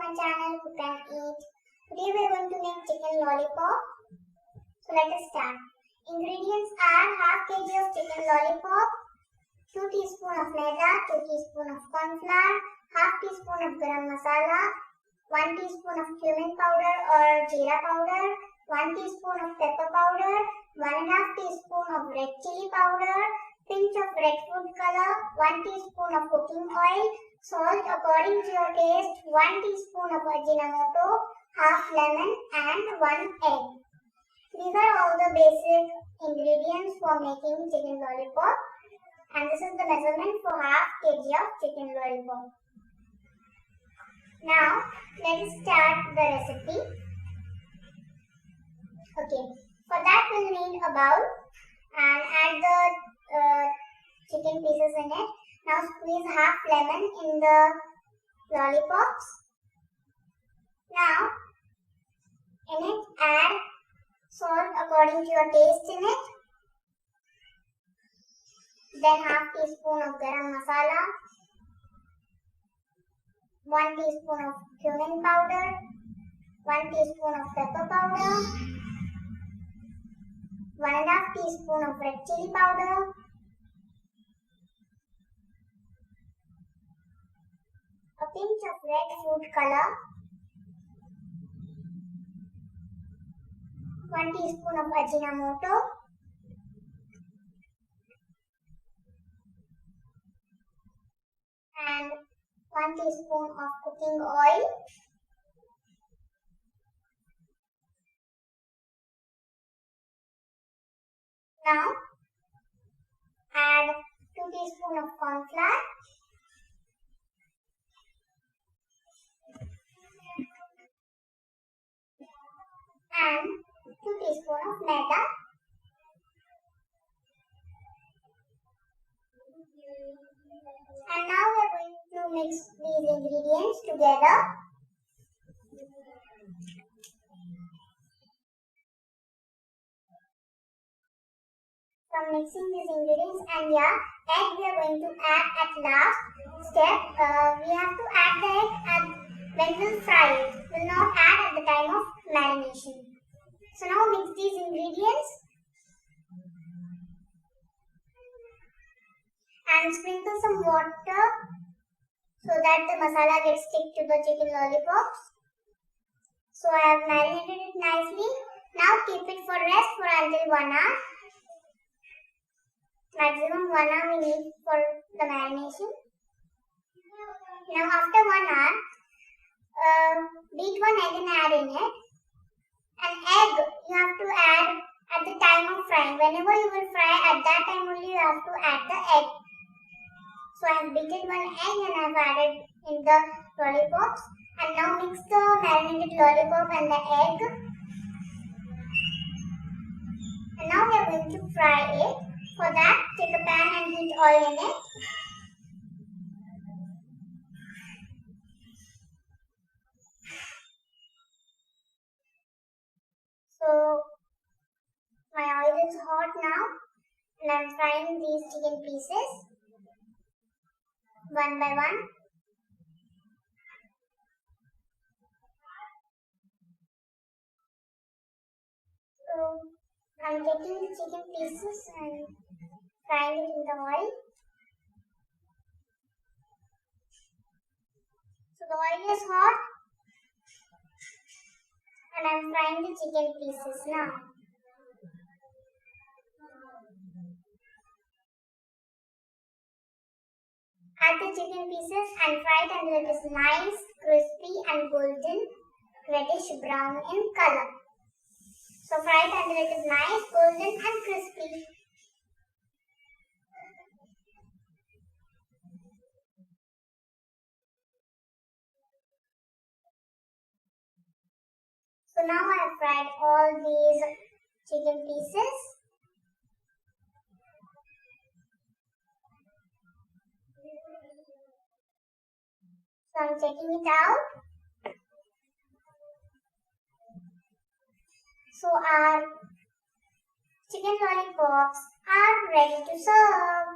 my channel Cook and Eat. Today we are going to make chicken lollipop. So let us start. Ingredients are half kg of chicken lollipop, 2 teaspoon of maida, 2 teaspoon of corn flour, half teaspoon of garam masala, 1 teaspoon of cumin powder or jeera powder, 1 teaspoon of pepper powder, 1.5 teaspoon of red chilli powder, pinch of red food color, 1 teaspoon of cooking oil, salt according to your taste, 1 teaspoon of ajinomoto, half lemon and 1 egg. These are all the basic ingredients for making chicken lollipop, and this is the measurement for half kg of chicken lollipop. Now let us start the recipe. Okay, for that we'll need a bowl and add the chicken pieces in it. Now squeeze half lemon in the lollipops. Now in it add salt according to your taste in it. Then half teaspoon of garam masala, 1 teaspoon of cumin powder, 1 teaspoon of pepper powder, 1.5 teaspoon of red chilli powder, a pinch of red food color, 1 teaspoon of ajinomoto, and 1 teaspoon of cooking oil. Now add 2 teaspoon of corn flour, and 2 teaspoon of maida. And now we are going to mix these ingredients together. From mixing these ingredients, and egg we are going to add at last step. We have to add the egg when we'll fry it. We'll not add at the time of marination. So now mix these ingredients and sprinkle some water so that the masala gets stick to the chicken lollipops. So I have marinated it nicely. Now keep it for rest for until 1 hour. Maximum 1 hour we need for the marination. Now after 1 hour, beat 1 egg and add in it. An egg you have to add at the time of frying. Whenever you will fry, at that time only you have to add the egg. So I have beaten 1 egg and I have added in the lollipops. And now mix the marinated lollipop and the egg. And now we are going to fry it. For that, take a pan and heat oil in it. So my oil is hot now and I am frying these chicken pieces one by one. So I am taking the chicken pieces and frying it in the oil. So the oil is hot and I am frying the chicken pieces now. Add the chicken pieces and fry it until it is nice, crispy and golden, reddish brown in color. So fry it until it is nice, golden and crispy. So now I have fried all these chicken pieces. So I'm taking it out. So our chicken lollipops are ready to serve.